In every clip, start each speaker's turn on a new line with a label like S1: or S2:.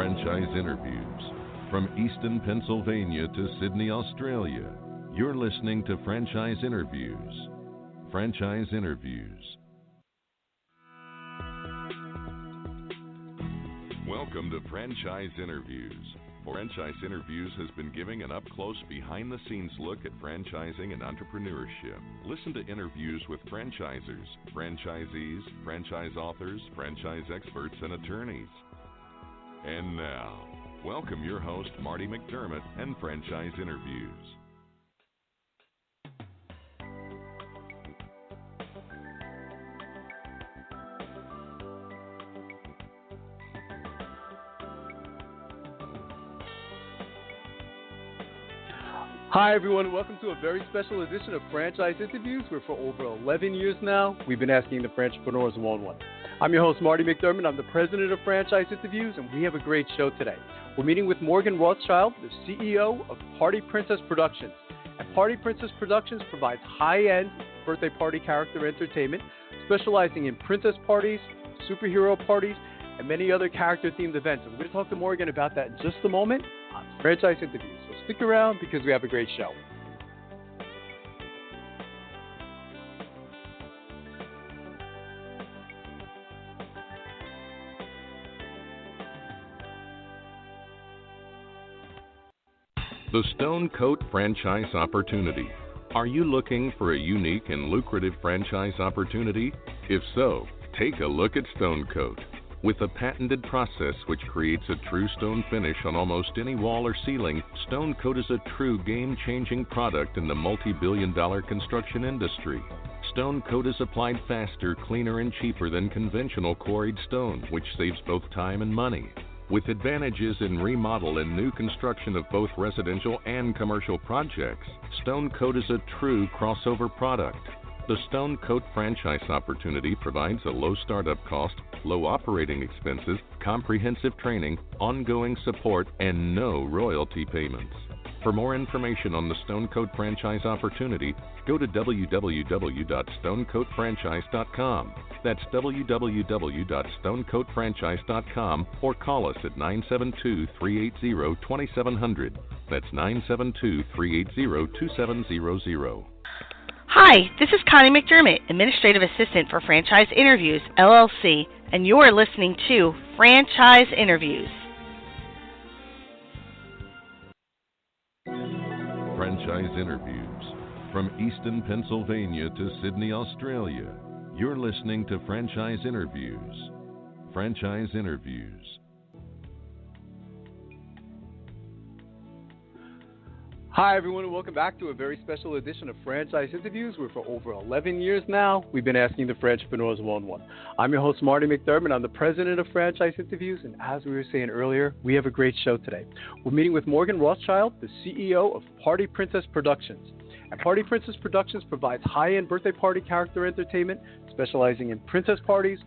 S1: Franchise Interviews. From Easton, Pennsylvania to Sydney, Australia, you're listening to Franchise Interviews. Franchise Interviews. Welcome to Franchise Interviews. Franchise Interviews has been giving an up-close, behind-the-scenes look at franchising and entrepreneurship. Listen to interviews with franchisers, franchisees, franchise authors, franchise experts, and attorneys. And now, welcome your host, Marty McDermott, and Franchise Interviews.
S2: Hi everyone, welcome to a very special edition of Franchise Interviews, where for over 11 years now, we've been asking the entrepreneurs one-on-one. I'm your host, Marty McDermott. I'm the president of Franchise Interviews, and we have a great show today. We're meeting with Morgan Rothschild, the CEO of Party Princess Productions. And Party Princess Productions provides high-end birthday party character entertainment, specializing in princess parties, superhero parties, and many other character-themed events. And we're going to talk to Morgan about that in just a moment on Franchise Interviews. So stick around because we have a great show.
S1: The Stone Coat Franchise Opportunity. Are you looking for a unique and lucrative franchise opportunity? If so, take a look at Stone Coat. With a patented process which creates a true stone finish on almost any wall or ceiling, Stone Coat is a true game-changing product in the multi-billion-dollar construction industry. Stone Coat is applied faster, cleaner, and cheaper than conventional quarried stone, which saves both time and money. With advantages in remodel and new construction of both residential and commercial projects, Stone Coat is a true crossover product. The Stone Coat franchise opportunity provides a low startup cost, low operating expenses, comprehensive training, ongoing support, and no royalty payments. For more information on the Stone Coat franchise opportunity, go to www.stonecoatfranchise.com. That's www.stonecoatfranchise.com, or call us at 972-380-2700. That's 972-380-2700.
S3: Hi, this is Connie McDermott, Administrative Assistant for Franchise Interviews, LLC, and you're listening to Franchise Interviews.
S1: Franchise Interviews. From Easton, Pennsylvania to Sydney, Australia, you're listening to Franchise Interviews. Franchise Interviews.
S2: Hi everyone, and welcome back to a very special edition of Franchise Interviews, where for over 11 years now, we've been asking the entrepreneurs one-on-one. I'm your host, Marty McDermott. I'm the president of Franchise Interviews, and as we were saying earlier, we have a great show today. We're meeting with Morgan Rothschild, the CEO of Party Princess Productions. And Party Princess Productions provides high-end birthday party character entertainment, specializing in princess parties,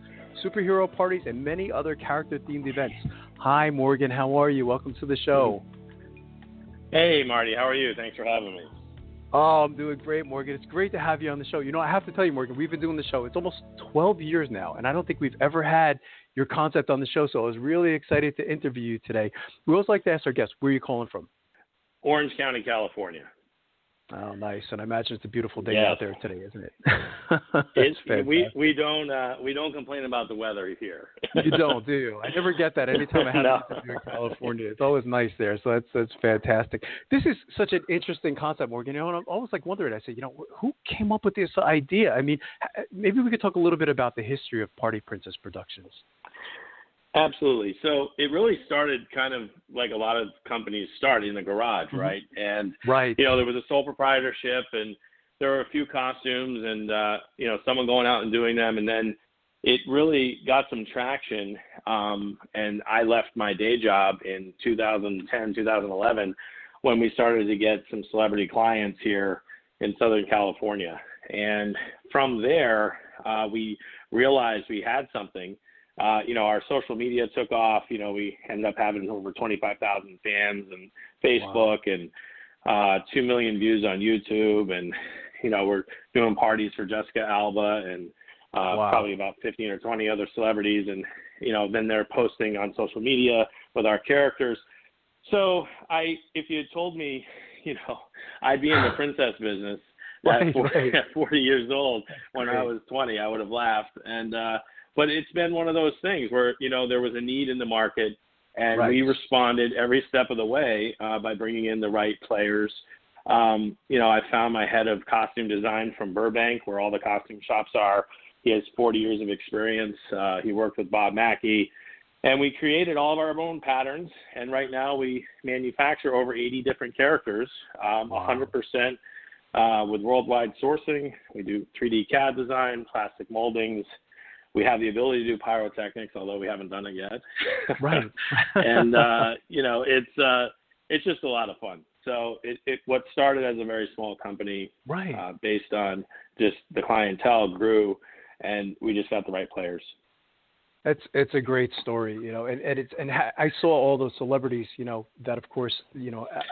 S2: superhero parties, and many other character-themed events. Hi Morgan, how are you? Welcome to the show.
S4: Hey, Marty. How are you? Thanks for having me.
S2: Oh, I'm doing great, Morgan. It's great to have you on the show. You know, I have to tell you, Morgan, we've been doing the show. It's almost 12 years now, and I don't think we've ever had your concept on the show, so I was really excited to interview you today. We always like to ask our guests, where are you calling from?
S4: Orange County, California.
S2: Oh, nice. And I imagine it's a beautiful day out there today, isn't it?
S4: We don't complain about the weather here.
S2: You don't, do you? I never get that. Anytime I have an interview in California, it's always nice there. So that's fantastic. This is such an interesting concept, Morgan. You know, and I'm always like wondering. I say, you know, who came up with this idea? I mean, maybe we could talk a little bit about the history of Party Princess Productions.
S4: Absolutely. So it really started kind of like a lot of companies start in the garage, right? And, you know, there was a sole proprietorship, and there were a few costumes and, you know, someone going out and doing them. And then it really got some traction. And I left my day job in 2010, 2011, when we started to get some celebrity clients here in Southern California. And from there, we realized we had something. You know, our social media took off. You know, we ended up having over 25,000 fans on Facebook and 2 million views on YouTube. And, you know, we're doing parties for Jessica Alba and probably about 15 or 20 other celebrities. And then they're posting on social media with our characters. So if you had told me, I'd be in the princess business at 40 years old when I was 20, I would have laughed. And but it's been one of those things where, there was a need in the market, and we responded every step of the way by bringing in the right players. I found my head of costume design from Burbank, where all the costume shops are. He has 40 years of experience. He worked with Bob Mackey. And we created all of our own patterns. And right now we manufacture over 80 different characters, 100% with worldwide sourcing. We do 3D CAD design, plastic moldings. We have the ability to do pyrotechnics, although we haven't done it yet.
S2: Right.
S4: And, it's just a lot of fun. So what started as a very small company based on just the clientele grew, and we just got the right players.
S2: It's a great story, and I saw all those celebrities, that of course,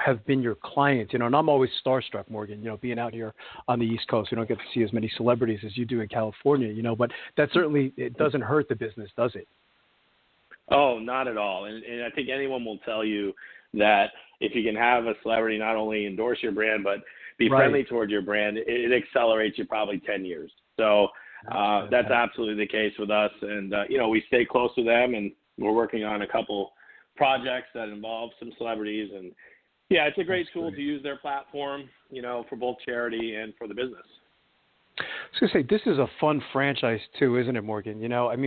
S2: have been your clients, and I'm always starstruck, Morgan, being out here on the East Coast. We don't get to see as many celebrities as you do in California, but that certainly, it doesn't hurt the business, does it?
S4: Oh, not at all. And I think anyone will tell you that if you can have a celebrity not only endorse your brand, but be friendly towards your brand, it accelerates you probably 10 years. So that's absolutely the case with us. And, we stay close to them, and we're working on a couple projects that involve some celebrities. And, it's a great tool to use their platform, for both charity and for the business.
S2: I was going to say, this is a fun franchise too, isn't it, Morgan?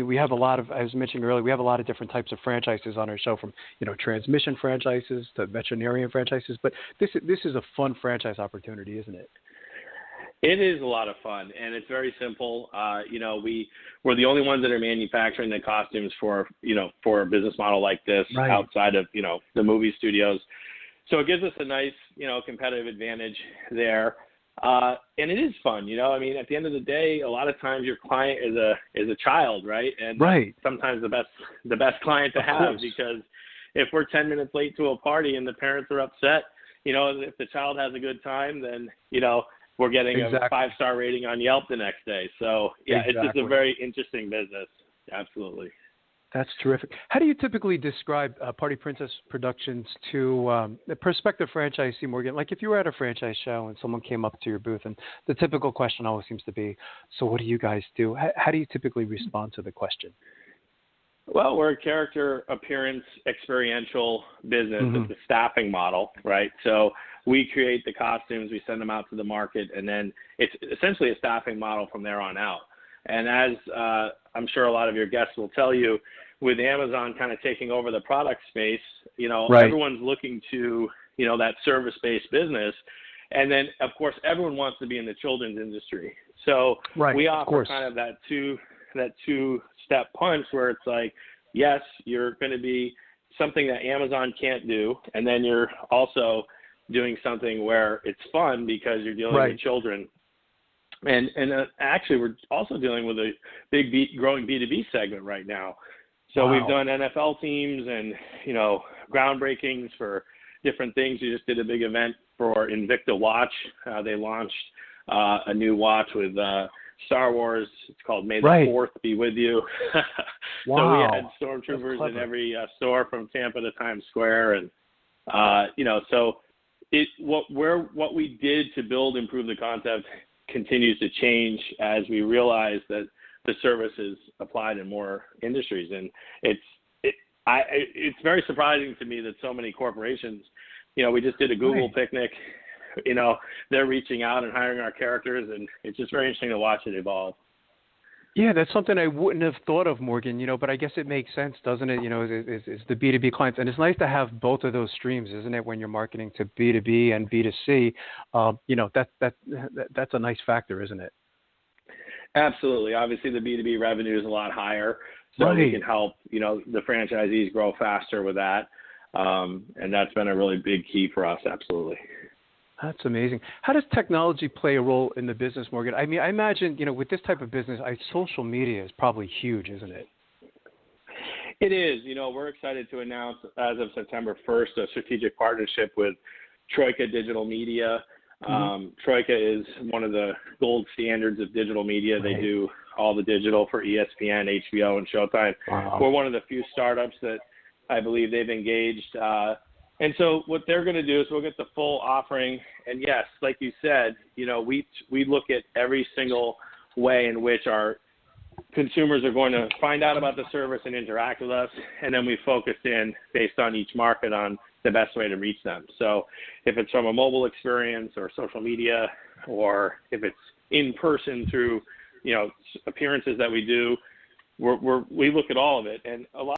S2: We have a lot of, as mentioned earlier, we have a lot of different types of franchises on our show, from, transmission franchises to veterinarian franchises. But this is a fun franchise opportunity, isn't it?
S4: It is a lot of fun, and it's very simple. We're the only ones that are manufacturing the costumes for a business model like this outside of, the movie studios. So it gives us a nice, competitive advantage there. And it is fun, at the end of the day, a lot of times your client is a child, right? And sometimes the best client to have, because if we're 10 minutes late to a party and the parents are upset, if the child has a good time, then, we're getting a 5-star rating on Yelp the next day. So it's just a very interesting business. Absolutely.
S2: That's terrific. How do you typically describe Party Princess Productions to a prospective franchisee, Morgan? Like if you were at a franchise show and someone came up to your booth, and the typical question always seems to be, so what do you guys do? How do you typically respond to the question?
S4: Well, we're a character appearance experiential business. It's a staffing model, right? So we create the costumes, we send them out to the market, and then it's essentially a staffing model from there on out. And as I'm sure a lot of your guests will tell you, with Amazon kind of taking over the product space, everyone's looking to, that service-based business. And then, of course, everyone wants to be in the children's industry. So we offer kind of that two-step punch where it's like, yes, you're going to be something that Amazon can't do, and then you're also doing something where it's fun because you're dealing with children. And actually, we're also dealing with a big growing B2B segment right now. So we've done NFL teams and, groundbreakings for different things. We just did a big event for Invicta Watch. They launched a new watch with Star Wars. It's called May the 4th Be With You. So we had stormtroopers in every store from Tampa to Times Square. And, so what we did to improve the concept continues to change as we realize that the service is applied in more industries. And it's very surprising to me that so many corporations, we just did a Google picnic, they're reaching out and hiring our characters, and it's just very interesting to watch it evolve.
S2: Yeah, that's something I wouldn't have thought of, Morgan, but I guess it makes sense, doesn't it? It's the B2B clients. And it's nice to have both of those streams, isn't it, when you're marketing to B2B and B2C? That's a nice factor, isn't it?
S4: Absolutely. Obviously, the B2B revenue is a lot higher, so we can help, the franchisees grow faster with that. And that's been a really big key for us, absolutely.
S2: That's amazing. How does technology play a role in the business, Morgan? I mean, I imagine, with this type of business, social media is probably huge, isn't it?
S4: It is. We're excited to announce as of September 1st a strategic partnership with Troika Digital Media. Troika is one of the gold standards of digital media. They do all the digital for ESPN, HBO, and Showtime.
S2: Wow.
S4: We're one of the few startups that I believe they've engaged. And so what they're going to do is we'll get the full offering. And yes, like you said, we look at every single way in which our consumers are going to find out about the service and interact with us, and then we focus in based on each market on the best way to reach them. So if it's from a mobile experience or social media, or if it's in person through, appearances that we do, we look at all of it, and a lot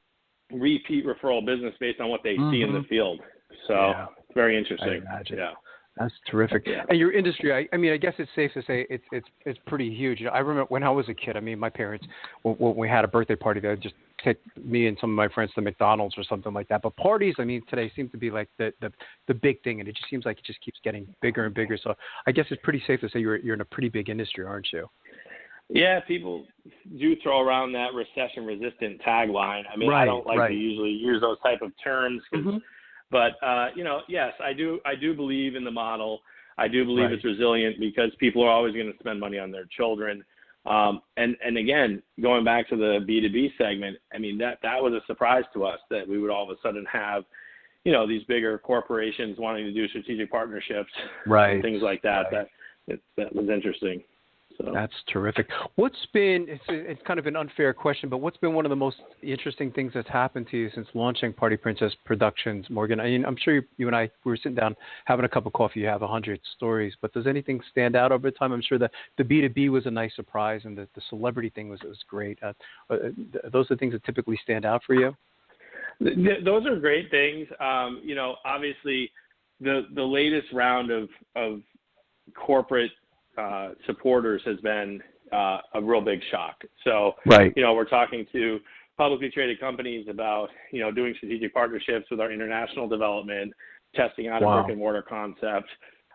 S4: of repeat referral business based on what they see in the field. So it's very interesting.
S2: I imagine.
S4: Yeah.
S2: That's terrific. And your industry, I mean, I guess it's safe to say it's pretty huge. I remember when I was a kid, I mean, my parents, when we had a birthday party, they would just take me and some of my friends to McDonald's or something like that. But parties, I mean, today seem to be like the big thing, and it just seems like it just keeps getting bigger and bigger. So I guess it's pretty safe to say you're in a pretty big industry, aren't you?
S4: Yeah, people do throw around that recession-resistant tagline. I mean, I don't like to usually use those type of terms, but yes, I do believe in the model. I do believe it's resilient because people are always going to spend money on their children. And again, going back to the B2B segment, I mean, that was a surprise to us that we would all of a sudden have, these bigger corporations wanting to do strategic partnerships, and things like that. That was interesting. So. That's
S2: terrific. What's been, it's kind of an unfair question, but what's been one of the most interesting things that's happened to you since launching Party Princess Productions, Morgan? I mean, I'm sure you and I, we were sitting down having a cup of coffee, you have 100 stories, but does anything stand out over time? I'm sure that the B2B was a nice surprise, and the celebrity thing was great. Those are the things that typically stand out for you?
S4: Those are great things. Obviously the latest round of corporate supporters has been a real big shock. So, we're talking to publicly traded companies about, doing strategic partnerships with our international development, testing out a brick and mortar concept.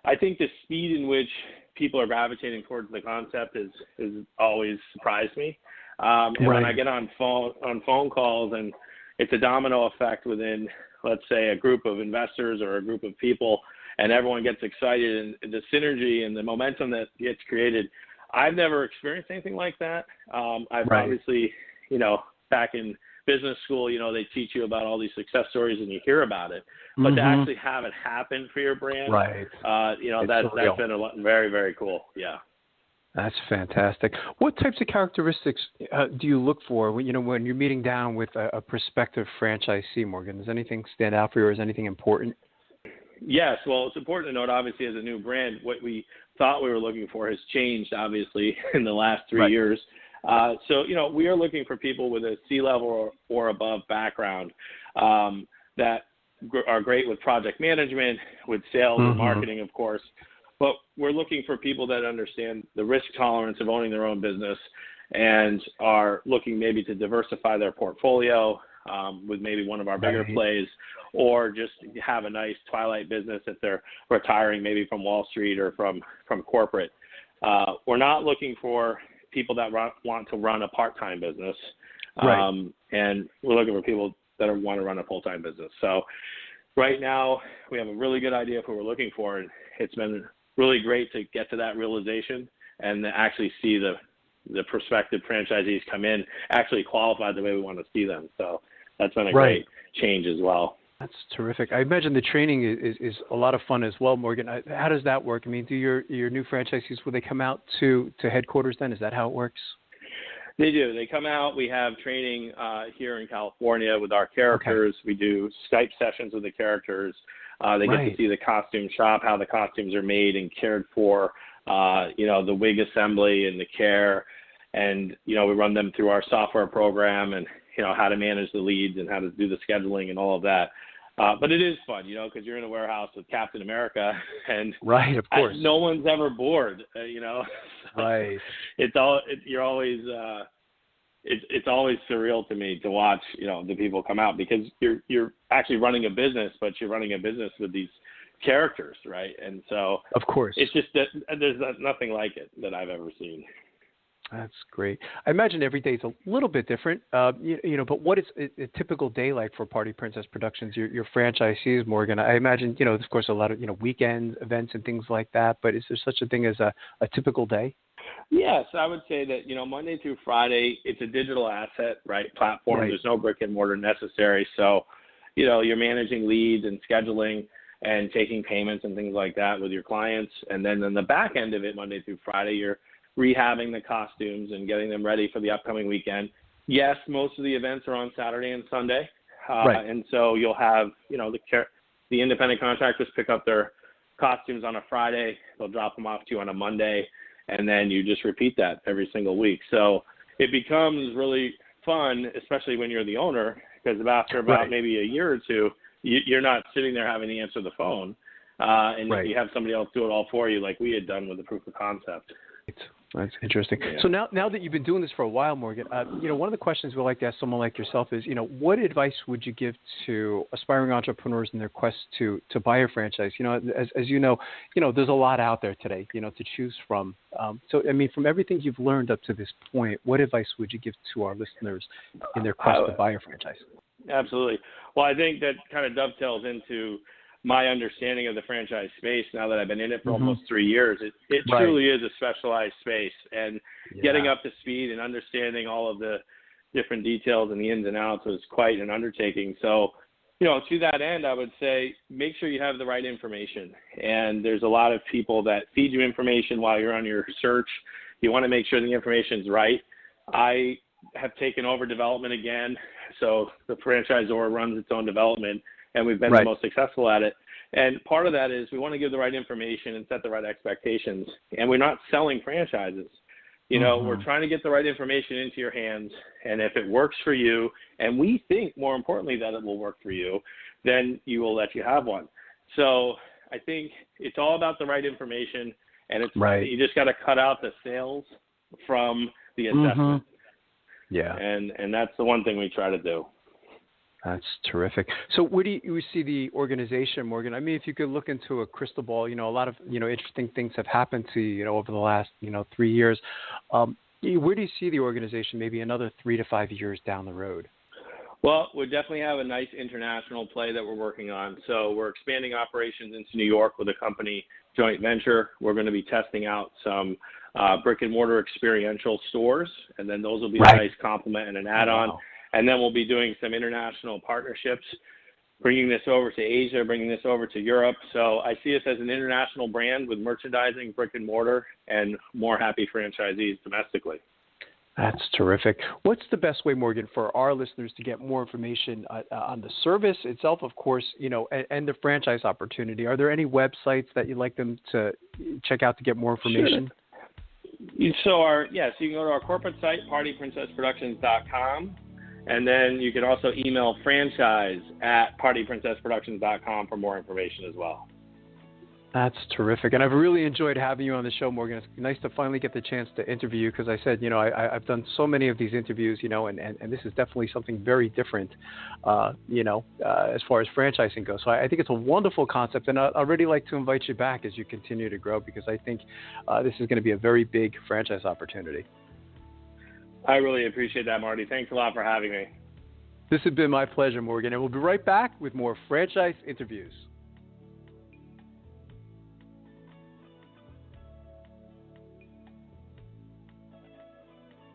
S4: I think the speed in which people are gravitating towards the concept is always surprised me. And when I get on phone calls, and it's a domino effect within, let's say, a group of investors or a group of people, and everyone gets excited, and the synergy and the momentum that gets created. I've never experienced anything like that. I've obviously, back in business school, they teach you about all these success stories and you hear about it. But to actually have it happen for your brand, that's been very, very cool. Yeah.
S2: That's fantastic. What types of characteristics do you look for when you're meeting down with a prospective franchisee, Morgan? Does anything stand out for you, or is anything important?
S4: Yes. Well, it's important to note, obviously, as a new brand, what we thought we were looking for has changed, obviously, in the last 3 years. So, we are looking for people with a C-level or above background that are great with project management, with sales and marketing, of course. But we're looking for people that understand the risk tolerance of owning their own business and are looking maybe to diversify their portfolio with maybe one of our bigger plays, or just have a nice twilight business if they're retiring maybe from Wall Street or from corporate. We're not looking for people that want to run a part-time business. And we're looking for people that want to run a full-time business. So right now we have a really good idea of who we're looking for, and it's been really great to get to that realization and to actually see the prospective franchisees come in actually qualified the way we want to see them. So that's been a great change as well.
S2: That's terrific. I imagine the training is a lot of fun as well, Morgan. How does that work? I mean, do your new franchisees, will they come out to headquarters then? Is that how it works?
S4: They do. They come out. We have training here in California with our characters. We do Skype sessions with the characters. They get to see the costume shop, how the costumes are made and cared for, the wig assembly and the care. And, we run them through our software program and, how to manage the leads and how to do the scheduling and all of that. But it is fun, because you're in a warehouse with Captain America, and
S2: of course,
S4: no one's ever bored, It's always surreal to me to watch, the people come out, because you're actually running a business, but you're running a business with these characters, right? And so,
S2: of course,
S4: it's just that there's nothing like it that I've ever seen.
S2: That's great. I imagine every day is a little bit different, but what is a typical day like for Party Princess Productions, your franchisees, Morgan? I imagine, of course, a lot of, weekend events and things like that, but is there such a thing as a typical day?
S4: Yes, I would say that, Monday through Friday, it's a digital asset, right, platform. Right. There's no brick and mortar necessary. So, you're managing leads and scheduling and taking payments and things like that with your clients. And then on the back end of it, Monday through Friday, you're rehabbing the costumes and getting them ready for the upcoming weekend. Yes, most of the events are on Saturday and Sunday. Right. And so you'll have, the independent contractors pick up their costumes on a Friday. They'll drop them off to you on a Monday. And then you just repeat that every single week. So it becomes really fun, especially when you're the owner, because after about maybe a year or two, you're not sitting there having to answer the phone. And you have somebody else do it all for you like we had done with the proof of concept.
S2: That's interesting. Yeah. So now that you've been doing this for a while, Morgan, one of the questions we like to ask someone like yourself is, what advice would you give to aspiring entrepreneurs in their quest to buy a franchise? As you know, there's a lot out there today, to choose from. So, from everything you've learned up to this point, what advice would you give to our listeners in their quest to buy a franchise?
S4: Absolutely. Well, I think that kind of dovetails into my understanding of the franchise space now that I've been in it for almost 3 years. It truly is a specialized space, and getting up to speed and understanding all of the different details and the ins and outs was quite an undertaking. So, to that end, I would say make sure you have the right information. And there's a lot of people that feed you information while you're on your search. You want to make sure the information's right. I have taken over development again, so the franchisor runs its own development, and we've been the most successful at it. And part of that is we want to give the right information and set the right expectations. And we're not selling franchises. We're trying to get the right information into your hands. And if it works for you, and we think more importantly that it will work for you, then you will let you have one. So I think it's all about the right information, and it's you just got to cut out the sales from the assessment.
S2: Yeah.
S4: And that's the one thing we try to do.
S2: That's terrific. So where do you see the organization, Morgan? If you could look into a crystal ball, a lot of, interesting things have happened to you, over the last, 3 years. Where do you see the organization maybe another 3 to 5 years down the road?
S4: Well, we definitely have a nice international play that we're working on. So we're expanding operations into New York with a company joint venture. We're going to be testing out some brick and mortar experiential stores, and then those will be a nice complement and an add-on. Wow. And then we'll be doing some international partnerships, bringing this over to Asia, bringing this over to Europe. So I see us as an international brand with merchandising, brick and mortar, and more happy franchisees domestically.
S2: That's terrific. What's the best way, Morgan, for our listeners to get more information on the service itself, of course, and the franchise opportunity? Are there any websites that you'd like them to check out to get more information?
S4: Sure. So you can go to our corporate site, partyprincessproductions.com. And then you can also email franchise@partyprincessproductions.com for more information as well.
S2: That's terrific. And I've really enjoyed having you on the show, Morgan. It's nice to finally get the chance to interview you because I said, I've done so many of these interviews, and this is definitely something very different, as far as franchising goes. So I think it's a wonderful concept, and I'd really like to invite you back as you continue to grow because I think this is going to be a very big franchise opportunity.
S4: I really appreciate that, Marty. Thanks a lot for having me.
S2: This has been my pleasure, Morgan, and we'll be right back with more franchise interviews.